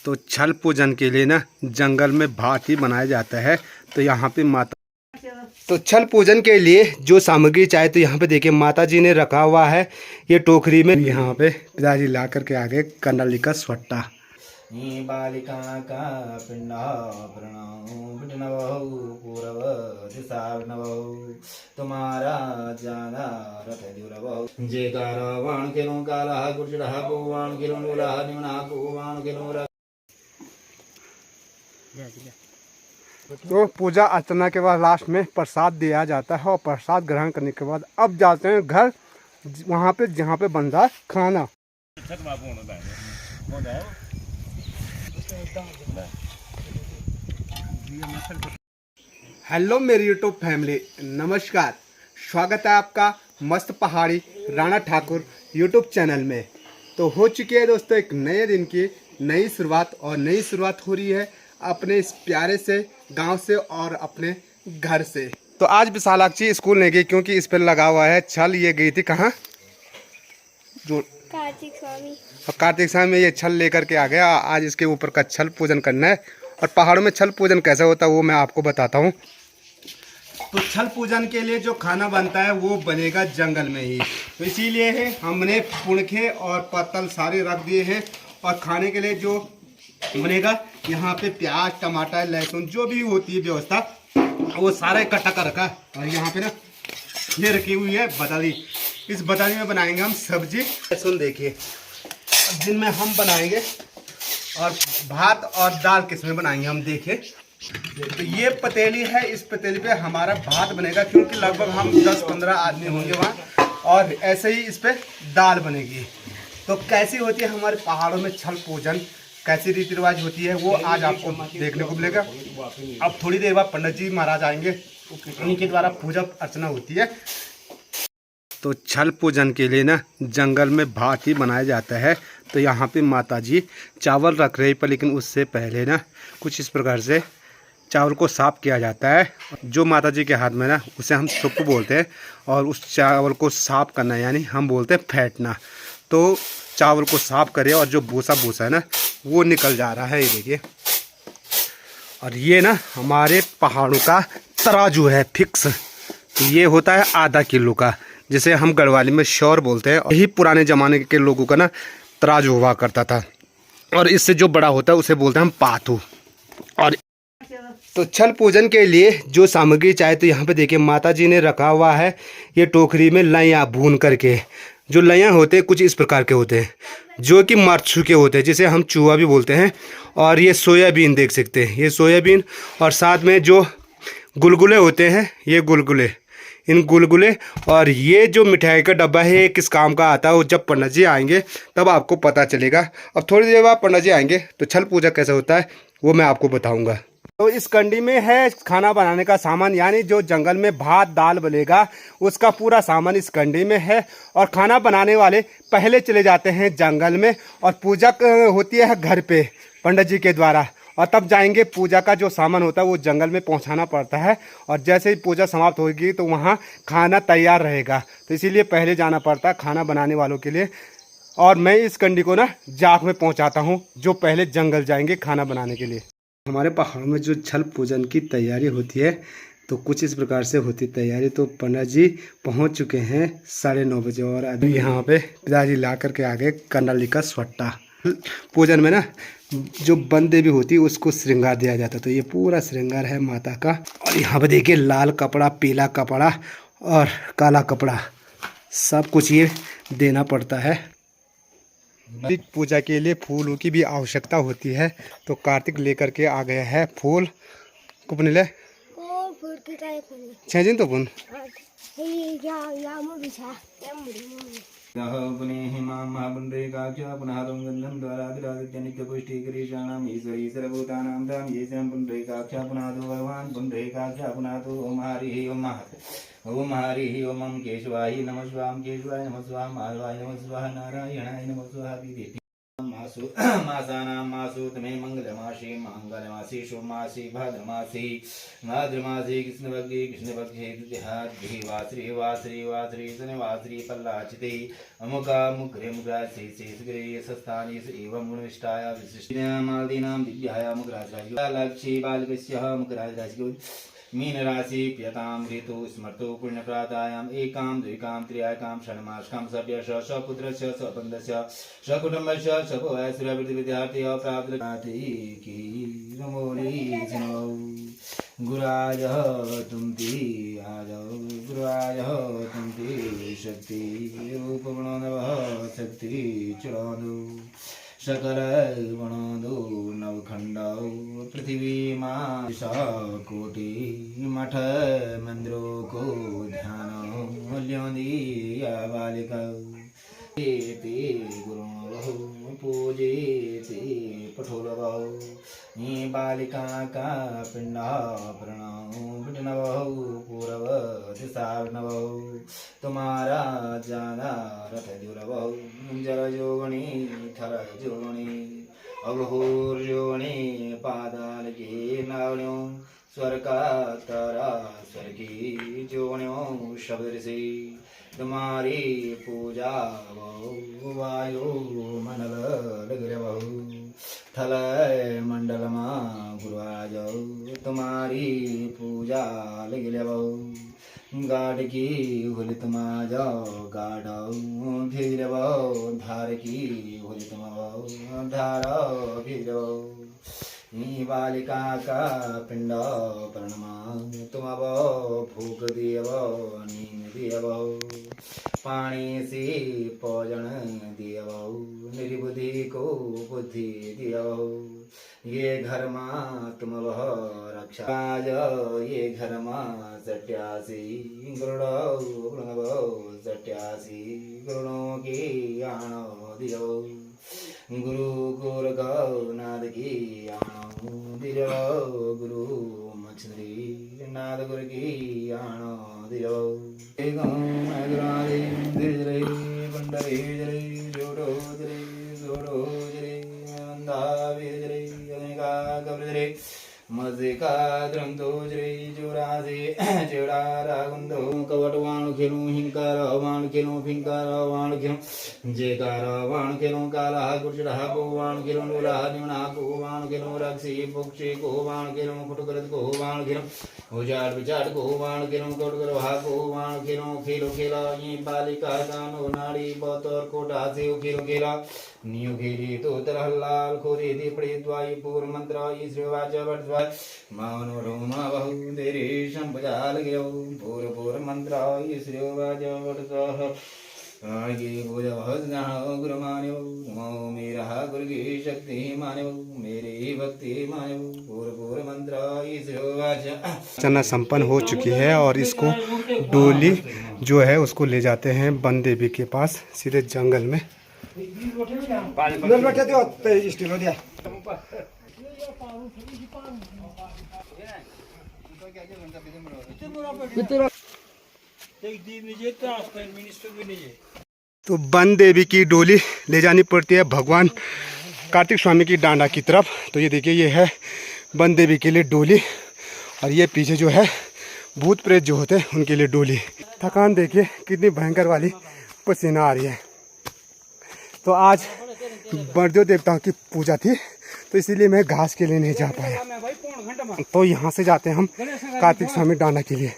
तो छल पूजन के लिए ना जंगल में भात ही बनाया जाता है। तो यहाँ पे माता तो छल पूजन के लिए जो सामग्री चाहिए तो यहाँ पे देखिए माता जी ने रखा हुआ है ये टोकरी में। यहाँ पे पिताजी ला करके आगे कंडली का स्वट्टा बालिका का तुम्हारा जाना रथ जुरव जे कारवाण के नो काला गुर्जड़ा गोवाण के नो नुला निमना गोवाण के नो। तो पूजा अर्चना के बाद लास्ट में प्रसाद दिया जाता है और प्रसाद ग्रहण करने के बाद अब जाते हैं घर, वहाँ पे जहाँ पे बनता है खाना। हेलो मेरी यूट्यूब फैमिली, नमस्कार, स्वागत है आपका मस्त पहाड़ी राणा ठाकुर यूट्यूब चैनल में। तो हो चुकी है दोस्तों एक नए दिन की नई शुरुआत, और नई शुरुआत हो रही है अपने इस प्यारे से गांव से और अपने घर से। तो आज विशालाक्षी स्कूल नहीं गई क्योंकि इस पर लगा हुआ है छल। ये गई थी कहाँ, जो कार्तिक स्वामी में ये छल लेकर के आ गया। आज इसके ऊपर का छल पूजन करना है, और पहाड़ों में छल पूजन कैसे होता है वो मैं आपको बताता हूँ। तो छल पूजन के लिए जो खाना बनता है वो बनेगा जंगल में ही, तो इसीलिए हमने पुणखे और पत्तल सारे रख दिए हैं। और खाने के लिए जो बनेगा यहाँ पे प्याज टमाटर लहसुन जो भी होती है व्यवस्था वो सारा इकट्ठा कर रखा है। और यहाँ पे ना ये रखी हुई है बदाली, इस बदाली में बनाएंगे हम सब्जी। लहसुन देखिए जिनमें हम बनाएंगे, और भात और दाल किसमें बनाएंगे हम देखिए। तो ये पतीली है, इस पतीली पे हमारा भात बनेगा क्योंकि लगभग हम 10-15 आदमी होंगे वहाँ, और ऐसे ही इस पे दाल बनेगी। तो कैसी होती है हमारे पहाड़ों में छल पूजन, कैसी रीति रिवाज होती है वो आज आपको देखने को मिलेगा। अब थोड़ी देर बाद पंडित जी महाराज आएंगे, उनके द्वारा पूजा अर्चना होती है। तो छल पूजन के लिए ना जंगल में भात ही बनाया जाता है। तो यहाँ पे माता जी चावल रख रही पर, लेकिन उससे पहले ना कुछ इस प्रकार से चावल को साफ किया जाता है। जो माता जी के हाथ में ना उसे हम सुप्पू बोलते हैं, और उस चावल को साफ करना यानी हम बोलते हैं फेंटना। तो चावल को साफ करें और जो भूसा है ना वो निकल जा रहा है, ये देखिए। और ये ना हमारे पहाड़ों का तराजू है फिक्स, तो ये होता है आधा किलो का, जिसे हम गढ़वाली में शौर बोलते हैं। यही पुराने ज़माने के लोगों का ना तराजू हुआ करता था, और इससे जो बड़ा होता है उसे बोलते हैं हम पाथू। और तो छल पूजन के लिए जो सामग्री चाहिए तो यहाँ पे देखिए माता जी ने रखा हुआ है ये टोकरी में लैया भून करके। जो लैया होते हैं कुछ इस प्रकार के होते हैं जो कि मर चुके होते हैं, जिसे हम चूहा भी बोलते हैं। और ये सोयाबीन देख सकते हैं, ये सोयाबीन, और साथ में जो गुलगुले होते हैं ये गुलगुले, इन गुलगुले। और ये जो मिठाई का डब्बा है ये किस काम का आता है वो जब पंडित जी आएंगे तब आपको पता चलेगा। अब थोड़ी देर बाद पंडित जी आएंगे तो छल पूजा कैसे होता है वो मैं आपको बताऊंगा। तो इस कंडी में है खाना बनाने का सामान, यानी जो जंगल में भात दाल बनेगा उसका पूरा सामान इस कंडी में है। और खाना बनाने वाले पहले चले जाते हैं जंगल में, और पूजा होती है घर पे पंडित जी के द्वारा, और तब जाएंगे पूजा का जो सामान होता है वो जंगल में पहुंचाना पड़ता है। और जैसे ही पूजा समाप्त होगी तो वहाँ खाना तैयार रहेगा, तो इसीलिए पहले जाना पड़ता है खाना बनाने वालों के लिए। और मैं इस कंडी को ना जाक में पहुँचाता हूँ जो पहले जंगल जाएंगे खाना बनाने के लिए। हमारे पहाड़ों में जो छल पूजन की तैयारी होती है तो कुछ इस प्रकार से होती तैयारी। तो पंडित जी पहुँच चुके हैं 9:30 बजे, और अभी यहाँ पे पिताजी ला करके आ गए कंडली का स्वट्टा। पूजन में ना जो बन देवी होती है उसको श्रृंगार दिया जाता है, तो ये पूरा श्रृंगार है माता का। और यहाँ पे देखिए लाल कपड़ा, पीला कपड़ा और काला कपड़ा, सब कुछ ये देना पड़ता है। कार्तिक पूजा के लिए फूलों की भी आवश्यकता होती है, तो कार्तिक लेकर के आ गया है फूल। कुपन ले छह दिन तो पुन ओम हरि ओम केशवाय नमः स्वाहा केशवाय नमः स्वाहा माधवाय नमः स्वाहा नारायणाय नमः स्वाहा मासु मासानां मासु तमे मंगलमासी मंगलमासी शुभमासी भाद्रमासी भाद्रमासी कृष्णपक्षे द्वितीयाद्भिः वासरी वासरी वासरी शनिवासरी पल्लाचिते अमुका मुग्रे मुग्रासी शेषग्रे सस्थानी एवं गुणविष्टाया विशिष्टामादीनां दिव्याया मुग्राजराजयो लक्ष्मी बालकस्य मुग्राजराजयो मीन राशि प्यतां ऋतु स्मर्तो पुण्यप्रातायाम् एकां द्विकां त्र्याकां षण्मासकां सभ्यस्य सपुत्रस्य सपन्दस्य सकुटुम्बस्य सपवैश्वर्यविद्यार्थी अप्राप्तकातिकी नमोली जनो गुराय तुम्ति आजो गुराय तुम्ति शक्ति रूपगुणो नवः शक्ति चुरानु सकल वणोदो नवखंडौ पृथ्वी माशा कोटि मठ मंद्रो को ध्यान ल्योदिया बालिका ते गुरुणो पूजेते पठोरवौ ये बालिका का पिंडा प्रणौ पिटनवौ पूरव दिशार्णवौ तुम्हारा जाना रथ जुरवौ जल जोगणी थर जोगणी अघोर्योणी पादाल के नावण्यो स्वर का तारा स्वर की जोगण्यो शब्द से तुम्हारी पूजा वो वायु मंडल लग थल मंडल माँ गुरुआ जाओ तुम्हारी पूजा लग गाड़ की होली तुम जाओ गाड़ो फिर धार की होली तुम धारो फिर बालिका का पिंड प्रणमा तुम फूक दियव नीम दियव पानी से भोजन दियव निर्बुद्धि को बुद्धि दियव ये घर माँ तुम वह रक्षा ये घर माँ सट्यासी गुरुड़ो सट्यासी गुरुणों की आणो दियो गुरु गुर गौ नाद की आणो दियो गुरु मछली नाद गुरु की आणो दियो धीरे पंडरे जरे जोड़ो जरे जोड़ो जरे अंधा जरे अनेका गब्र जरे मजे का द्रंदो जरे जोराजे जोड़ा रागुंदो कवट वाण खेलूं हिंकार वाण खेलूं फिंकार वाण खेलूं जेकार वाण खेलूं काला गुर्जरा को वाण खेलूं लोला निमना को वाण खेलूं रक्षी पुक्षी को वाण खेलूं फुटकरत को वाण खेलूं उजाड़ विचार को वाण खेलूं कोटकर वहा को वाण खेलूं खेलो खेला ये बालिका गानो नाड़ी बतौर कोटा से खेलो खेला नियो खेली तो तरह लाल खोरे दे पड़े द्वाई पूर्व मंत्र ईश्वरवाच वर्धवाय मानो रोमा बहु तेरे संपजाल गिरो पूर्व पूर्व मंत्र ईश्वरवाच वर्धवाय आगे पूजा भजन गुरु मान्यो मो मेरा गुरु की शक्ति मान्यो मेरी भक्ति मान्यो पूर्व पूर्व मंत्र ईश्वरवाच अर्चना संपन्न हो चुकी है और इसको डोली जो है उसको ले जाते हैं वन देवी के पास सीधे जंगल में। तो वन देवी की डोली ले जानी पड़ती है भगवान कार्तिक स्वामी की डांडा की तरफ। तो ये देखिए ये है वन देवी के लिए डोली और ये पीछे जो है भूत प्रेत जो होते हैं उनके लिए डोली। थकान देखिए कितनी भयंकर वाली पसीना आ रही है। तो आज बरदेव देवताओं की पूजा थी तो इसीलिए मैं घास के लिए नहीं जा पाया। तो यहाँ से जाते हैं हम कार्तिक स्वामी डांडा के लिए।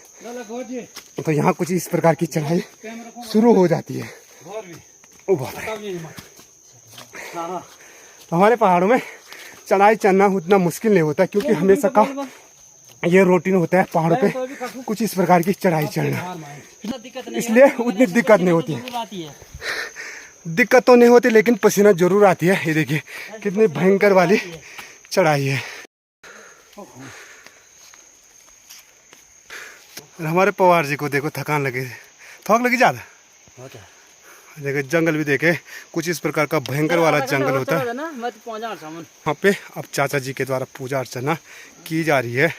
तो यहाँ कुछ इस प्रकार की चढ़ाई शुरू हो जाती है। तो हमारे पहाड़ों में चढ़ाई चढ़ना उतना मुश्किल नहीं होता क्योंकि हमेशा का ये रूटीन होता है पहाड़ों पे कुछ इस प्रकार की चढ़ाई चढ़ना, इसलिए उतनी दिक्कत नहीं होती है। दिक्कत तो नहीं होती लेकिन पसीना जरूर आती है। ये देखिए कितनी भयंकर वाली चढ़ाई है। और हमारे पवार जी को देखो थकान लगी, थक लगी ज़्यादा। देखो जंगल भी देखे कुछ इस प्रकार का भयंकर वाला जंगल होता है। वहाँ पे अब चाचा जी के द्वारा पूजा अर्चना की जा रही है।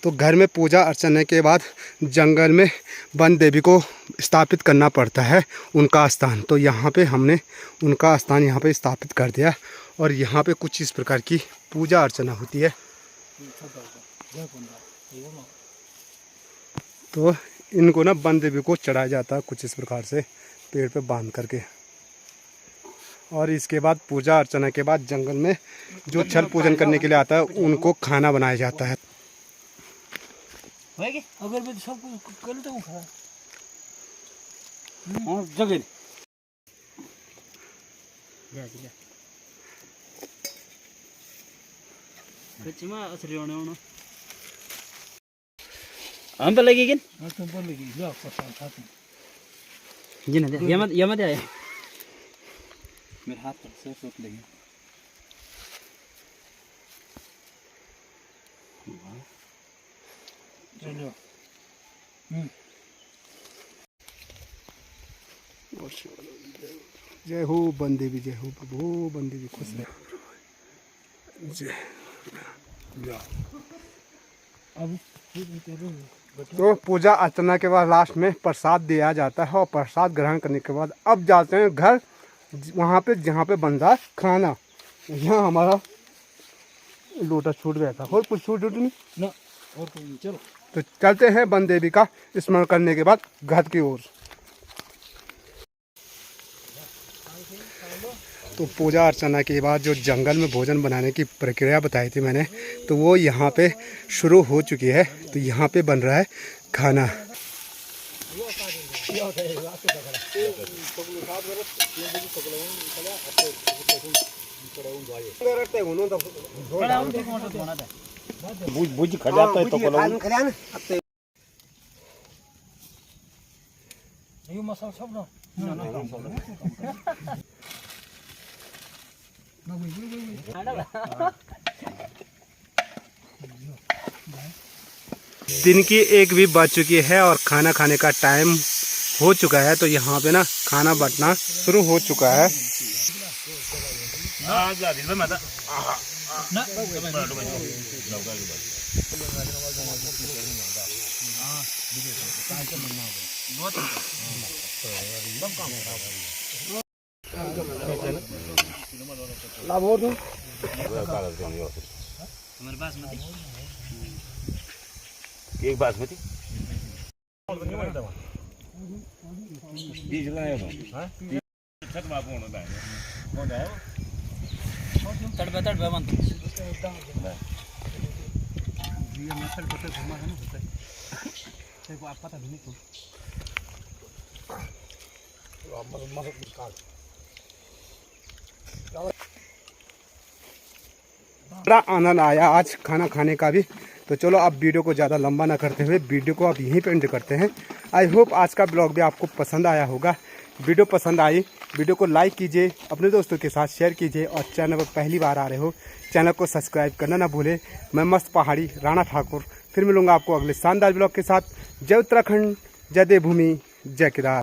तो घर में पूजा अर्चना के बाद जंगल में वन देवी को स्थापित करना पड़ता है उनका स्थान। तो यहाँ पे हमने उनका स्थान यहाँ पे स्थापित कर दिया और यहाँ पे कुछ इस प्रकार की पूजा अर्चना होती है। तो इनको ना वन देवी को चढ़ाया जाता है कुछ इस प्रकार से पेड़ पे बांध करके। और इसके बाद पूजा अर्चना के बाद जंगल में जो छल पूजन करने के लिए आता है उनको खाना बनाया जाता है। अगर मैं सब कुछ कर लेता हूँ और जगह हम पर लगेगी जी ना ये मत आया मेरे हाथ पर से सूट लगी। जय हो वन देवी, जय हो प्रभु वन देवी, खुश रहे। तो पूजा अर्चना के बाद लास्ट में प्रसाद दिया जाता है और प्रसाद ग्रहण करने के बाद अब जाते हैं घर, वहाँ पे जहाँ पे बन रहा है खाना। यहाँ हमारा लोटा छूट गया था और कुछ छूट नहीं ना और कोई नहीं। चलो तो चलते हैं वन देवी का स्मरण करने के बाद घर की ओर। तो पूजा अर्चना के बाद जो जंगल में भोजन बनाने की प्रक्रिया बताई थी मैंने, तो वो यहाँ पे शुरू हो चुकी है। तो यहाँ पे बन रहा है खाना। बुझ खजाता है तो ये मसाला सब ना दिन की 1 भी बज चुकी है और खाना खाने का टाइम हो चुका है। तो यहाँ पे ना खाना बंटना शुरू हो चुका है। एक बासमती बड़ा आनंद आया आज खाना खाने का भी। तो चलो अब वीडियो को ज़्यादा लंबा ना करते हुए वीडियो को अब यहीं पे एंड करते हैं। आई होप आज का ब्लॉग भी आपको पसंद आया होगा। वीडियो पसंद आई वीडियो को लाइक कीजिए, अपने दोस्तों के साथ शेयर कीजिए और चैनल पर पहली बार आ रहे हो चैनल को सब्सक्राइब करना ना भूलें। मैं मस्त पहाड़ी राणा ठाकुर फिर मिलूँगा आपको अगले शानदार ब्लॉग के साथ। जय उत्तराखंड, जय देवभूमि, जय केदार।